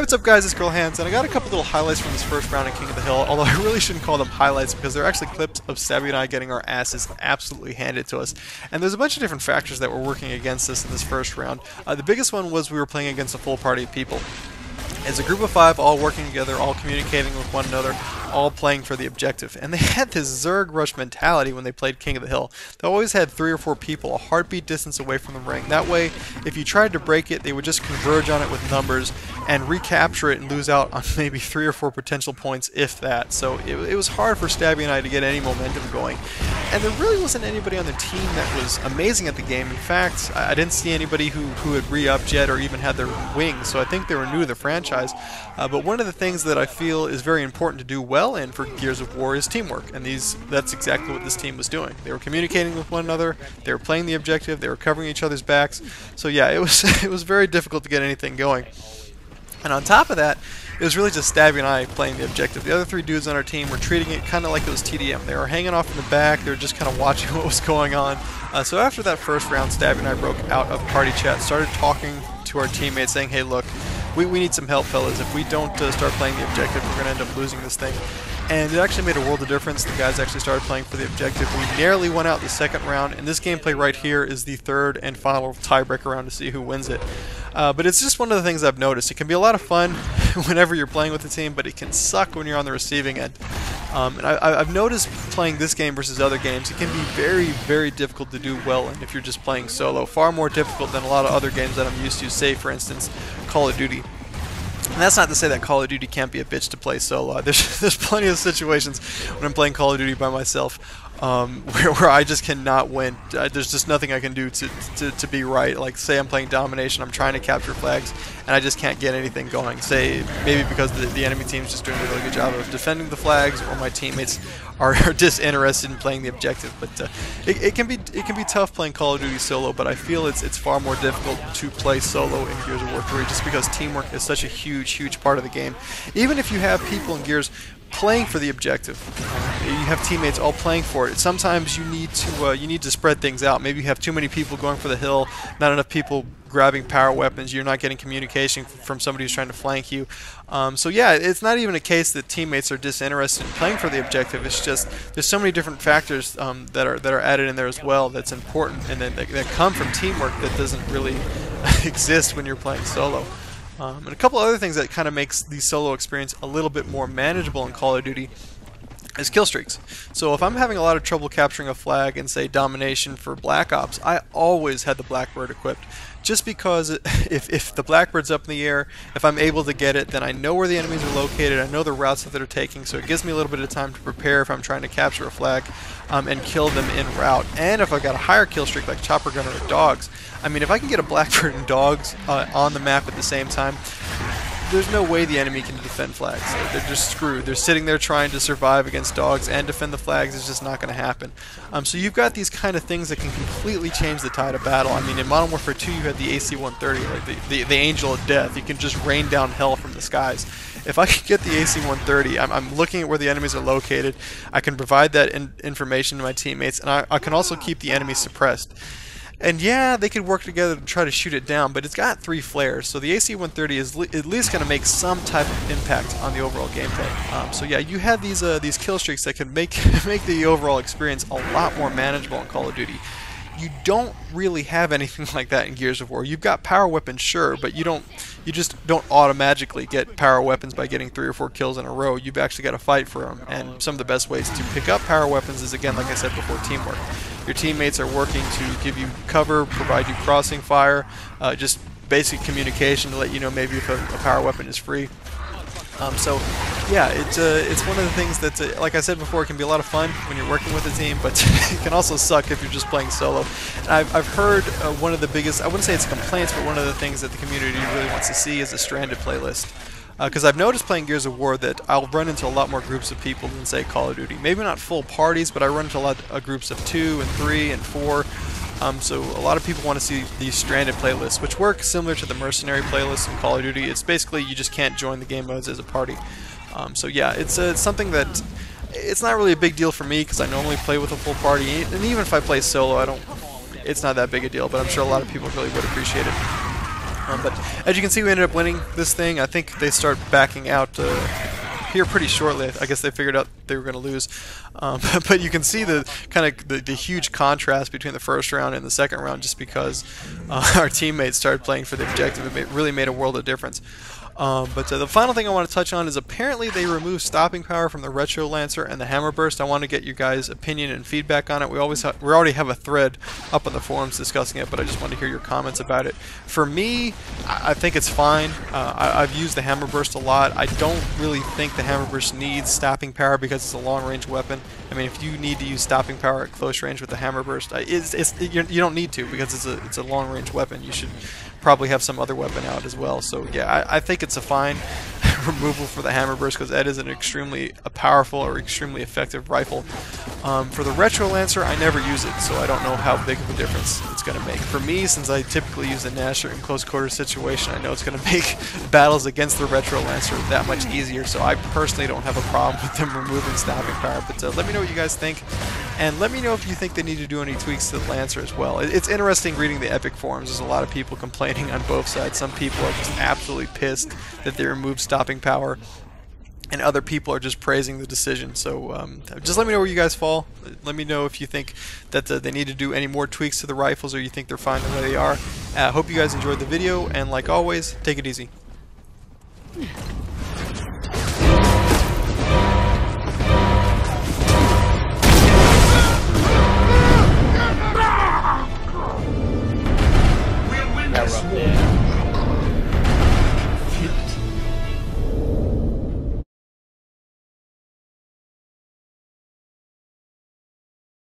what's up guys, it's Girl Hands, and I got a couple little highlights from this first round in King of the Hill, although I really shouldn't call them highlights because they're actually clips of Stabby and I getting our asses absolutely handed to us. And there's a bunch of different factors that were working against us in this first round. The biggest one was we were playing against a full party of people. It's a group of 5 all working together, all communicating with one another, all playing for the objective. And they had this Zerg rush mentality when they played King of the Hill. They always had 3 or 4 people a heartbeat distance away from the ring. That way, if you tried to break it, they would just converge on it with numbers and recapture it and lose out on maybe 3 or 4 potential points, if that. So it was hard for Stabby and I to get any momentum going. And there really wasn't anybody on the team that was amazing at the game. In fact, I didn't see anybody who had re-upped yet or even had their wings, so I think they were new to the franchise. But one of the things that I feel is very important to do well in for Gears of War is teamwork, and that's exactly what this team was doing. They were communicating with one another, they were playing the objective, they were covering each other's backs. So yeah, it was very difficult to get anything going. And on top of that, it was really just Stabby and I playing the objective. The other 3 dudes on our team were treating it kind of like it was TDM. They were hanging off in the back, they were just kind of watching what was going on. So after that first round, Stabby and I broke out of party chat, started talking to our teammates saying, hey look, we need some help, fellas. If we don't start playing the objective, we're going to end up losing this thing. And it actually made a world of difference. The guys actually started playing for the objective. We narrowly went out the second round, and this gameplay right here is the third and final tiebreaker round to see who wins it. But it's just one of the things I've noticed. It can be a lot of fun whenever you're playing with the team, but it can suck when you're on the receiving end. And I've noticed playing this game versus other games, it can be very, very difficult to do well in if you're just playing solo. Far more difficult than a lot of other games that I'm used to, say for instance Call of Duty. And that's not to say that Call of Duty can't be a bitch to play solo. There's plenty of situations when I'm playing Call of Duty by myself where I just cannot win. There's just nothing I can do to be right. Like say I'm playing Domination, I'm trying to capture flags, and I just can't get anything going. Say maybe because the enemy team's just doing a really good job of defending the flags, or my teammates are disinterested in playing the objective. But it can be tough playing Call of Duty solo. But I feel it's far more difficult to play solo in Gears of War 3, just because teamwork is such a huge part of the game. Even if you have people in Gears playing for the objective, you have teammates all playing for it. Sometimes you need to spread things out. Maybe you have too many people going for the hill, not enough people grabbing power weapons. You're not getting communication from somebody who's trying to flank you. So yeah, it's not even a case that teammates are disinterested in playing for the objective. It's just there's so many different factors that are added in there as well that's important, and then that come from teamwork that doesn't really exist when you're playing solo. And a couple other things that kind of makes the solo experience a little bit more manageable in Call of Duty is kill streaks. So if I'm having a lot of trouble capturing a flag in, say, Domination for Black Ops, I always had the Blackbird equipped. Just because if the Blackbird's up in the air, if I'm able to get it, then I know where the enemies are located, I know the routes that they're taking, so it gives me a little bit of time to prepare if I'm trying to capture a flag and kill them en route. And if I've got a higher kill streak like Chopper Gunner or Dogs, I mean, if I can get a Blackbird and Dogs on the map at the same time, there's no way the enemy can defend flags. They're just screwed. They're sitting there trying to survive against dogs and defend the flags. It's just not going to happen. So you've got these kind of things that can completely change the tide of battle. I mean, in Modern Warfare 2, you had the AC-130, like the Angel of Death. You can just rain down hell from the skies. If I can get the AC-130, I'm looking at where the enemies are located. I can provide that information to my teammates, and I can also keep the enemy suppressed. And yeah, they could work together to try to shoot it down, but it's got 3 flares, so the AC-130 is at least going to make some type of impact on the overall gameplay. So yeah, you have these kill streaks that can make the overall experience a lot more manageable in Call of Duty. You don't really have anything like that in Gears of War. You've got power weapons, sure, but you just don't automatically get power weapons by getting 3 or 4 kills in a row. You've actually got to fight for them, and some of the best ways to pick up power weapons is, again, like I said before, teamwork. Your teammates are working to give you cover, provide you crossing fire, just basic communication to let you know maybe if a power weapon is free. So yeah, it's one of the things that's, like I said before, it can be a lot of fun when you're working with a team, but it can also suck if you're just playing solo. And I've heard one of the biggest, I wouldn't say it's complaints, but one of the things that the community really wants to see is a Stranded playlist. Because I've noticed playing Gears of War that I'll run into a lot more groups of people than, say, Call of Duty. Maybe not full parties, but I run into a lot of groups of 2 and 3 and 4. So a lot of people want to see these Stranded playlists, which work similar to the Mercenary playlist in Call of Duty. It's basically you just can't join the game modes as a party. So yeah, it's something that it's not really a big deal for me because I normally play with a full party, and even if I play solo, it's not that big a deal. But I'm sure a lot of people really would appreciate it. But as you can see, we ended up winning this thing. I think they start backing out here pretty shortly. I guess they figured out they were going to lose. But you can see the kind of the huge contrast between the first round and the second round, just because our teammates started playing for the objective. It really made a world of difference. But the final thing I want to touch on is apparently they removed stopping power from the Retro Lancer and the Hammer Burst. I want to get you guys' opinion and feedback on it. We already have a thread up on the forums discussing it, but I just want to hear your comments about it. For me, I think it's fine. I've used the Hammer Burst a lot. I don't really think the Hammer Burst needs stopping power because it's a long-range weapon. I mean, if you need to use stopping power at close range with the Hammer Burst, you don't need to, because it's a long-range weapon. You should probably have some other weapon out as well. So yeah, I think it's a fine removal for the Hammer Burst, because that is an extremely powerful or extremely effective rifle. For the Retro Lancer, I never use it, so I don't know how big of a difference it's going to make. For me, since I typically use the Gnasher in close quarters situation, I know it's going to make battles against the Retro Lancer that much easier, so I personally don't have a problem with them removing stopping power. But let me know what you guys think, and let me know if you think they need to do any tweaks to the Lancer as well. It's interesting reading the Epic forums. There's a lot of people complaining on both sides. Some people are just absolutely pissed that they removed stopping power, and other people are just praising the decision. So just let me know where you guys fall. Let me know if you think that they need to do any more tweaks to the rifles, or you think they're fine the way they are. Hope you guys enjoyed the video, and like always, take it easy.